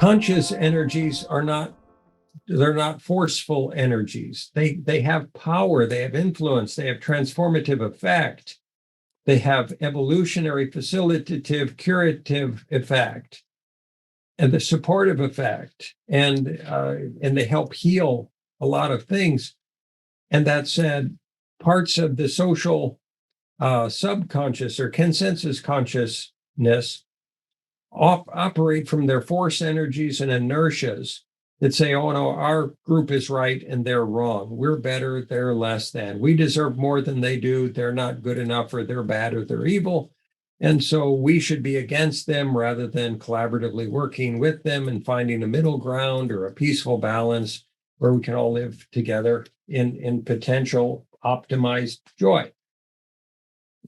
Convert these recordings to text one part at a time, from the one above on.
Conscious energies are not, they're not forceful energies. They have power, they have influence, they have transformative effect, they have evolutionary, facilitative, curative effect, and the supportive effect, and they help heal a lot of things. And that said, parts of the social subconscious or consensus consciousness operate from their force energies and inertias that say, oh no, our group is right and they're wrong. We're better, they're less than. We deserve more than they do. They're not good enough, or they're bad, or they're evil. And so we should be against them rather than collaboratively working with them and finding a middle ground or a peaceful balance where we can all live together in potential optimized joy.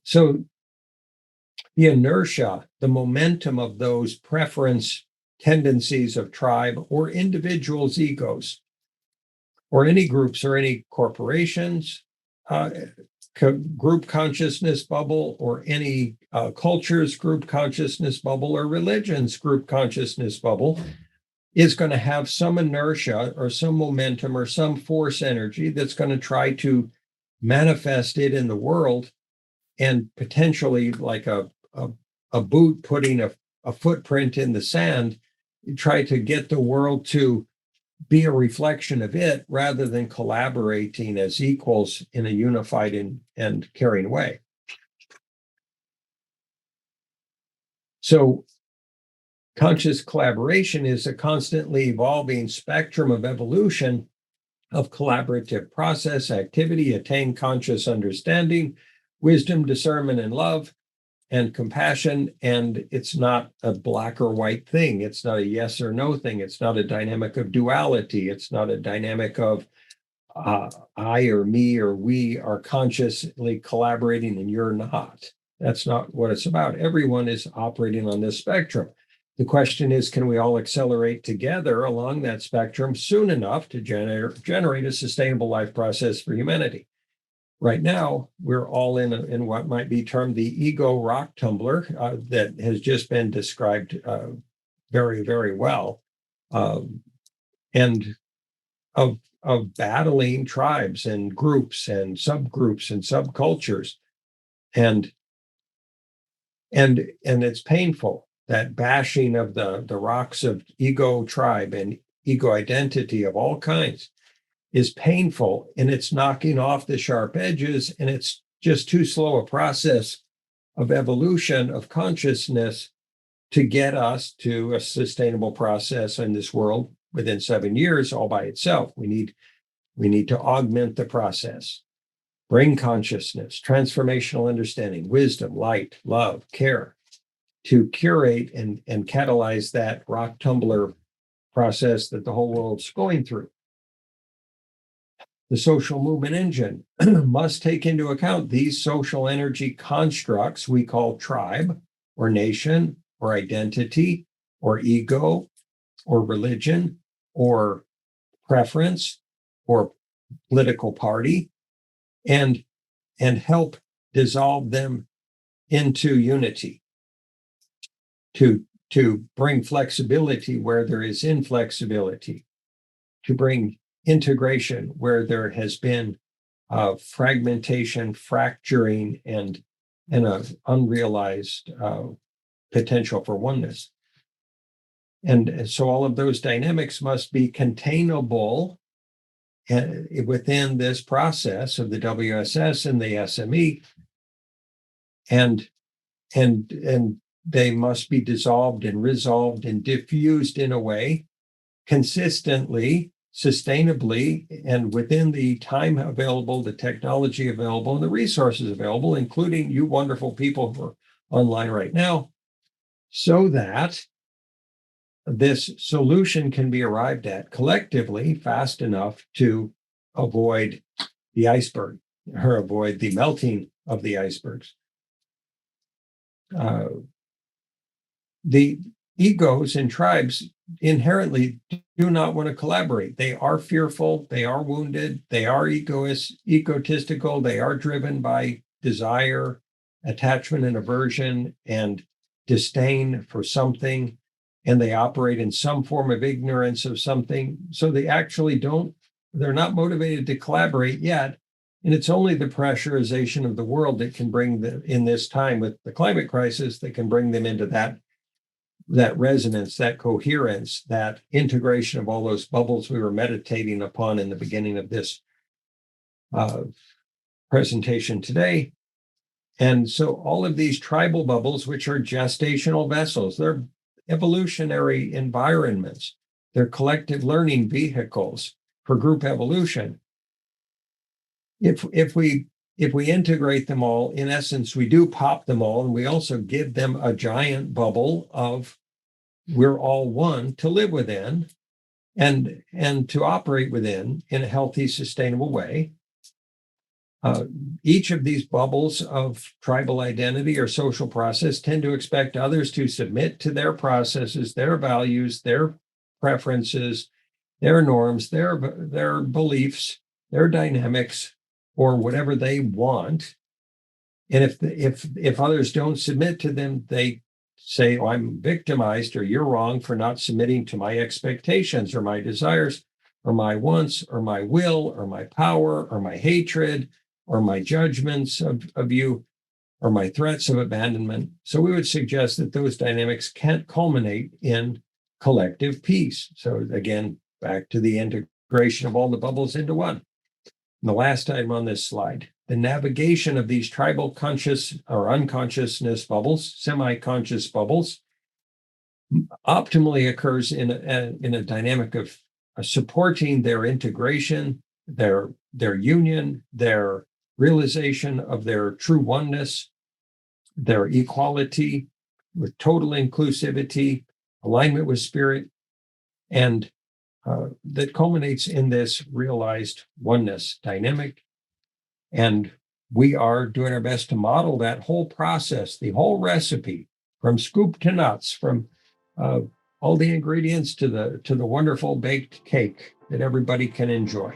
So the inertia, the momentum of those preference tendencies of tribe or individuals' egos, or any groups or any corporations, group consciousness bubble, or any culture's group consciousness bubble, or religion's group consciousness bubble, is going to have some inertia or some momentum or some force energy that's going to try to manifest it in the world, and potentially like a boot putting a footprint in the sand, try to get the world to be a reflection of it rather than collaborating as equals in a unified and caring way. So conscious collaboration is a constantly evolving spectrum of evolution of collaborative process, activity, attain conscious understanding, wisdom, discernment, and love, and compassion. And it's not a black or white thing. It's not a yes or no thing. It's not a dynamic of duality. It's not a dynamic of I or me or we are consciously collaborating and you're not. That's not what it's about. Everyone is operating on this spectrum. The question is, can we all accelerate together along that spectrum soon enough to generate a sustainable life process for humanity? Right now, we're all in what might be termed the ego rock tumbler that has just been described very, very well, and of battling tribes and groups and subgroups and subcultures, and it's painful. That bashing of the rocks of ego tribe and ego identity of all kinds is painful, and it's knocking off the sharp edges, and it's just too slow a process of evolution of consciousness to get us to a sustainable process in this world within 7 years all by itself. We need to augment the process, bring consciousness, transformational understanding, wisdom, light, love, care, to curate and catalyze that rock tumbler process that the whole world's going through. The social movement engine must take into account these social energy constructs we call tribe or nation or identity or ego or religion or preference or political party, and help dissolve them into unity, to bring flexibility where there is inflexibility, to bring integration where there has been fragmentation, fracturing, and an unrealized potential for oneness. And so all of those dynamics must be containable within this process of the WSS and the SME, and they must be dissolved and resolved and diffused in a way consistently, sustainably, and within the time available, the technology available, and the resources available, including you wonderful people who are online right now, so that this solution can be arrived at collectively fast enough to avoid the iceberg, or avoid the melting of the icebergs. The egos and tribes inherently do not want to collaborate. They are fearful, they are wounded, they are egotistical, they are driven by desire, attachment and aversion, and disdain for something, and they operate in some form of ignorance of something. So they actually they're not motivated to collaborate yet. And it's only the pressurization of the world that can bring them, in this time with the climate crisis, that can bring them into that resonance, that coherence, that integration of all those bubbles we were meditating upon in the beginning of this presentation today. And so all of these tribal bubbles, which are gestational vessels, they're evolutionary environments, they're collective learning vehicles for group evolution. If we integrate them all, in essence, we do pop them all, and we also give them a giant bubble of we're all one to live within and to operate within in a healthy, sustainable way. Each of these bubbles of tribal identity or social process tend to expect others to submit to their processes, their values, their preferences, their norms, their beliefs, their dynamics, or whatever they want. And if others don't submit to them, they say, "Oh, I'm victimized," or "You're wrong for not submitting to my expectations or my desires or my wants or my will or my power or my hatred or my judgments of you or my threats of abandonment." So we would suggest that those dynamics can't culminate in collective peace. So again, back to the integration of all the bubbles into one. And the last item on this slide, the navigation of these tribal conscious or unconsciousness bubbles, semi-conscious bubbles, optimally occurs in a dynamic of supporting their integration, their union, their realization of their true oneness, their equality with total inclusivity, alignment with spirit, and that culminates in this realized oneness dynamic. And we are doing our best to model that whole process, the whole recipe, from scoop to nuts, from all the ingredients to the wonderful baked cake that everybody can enjoy.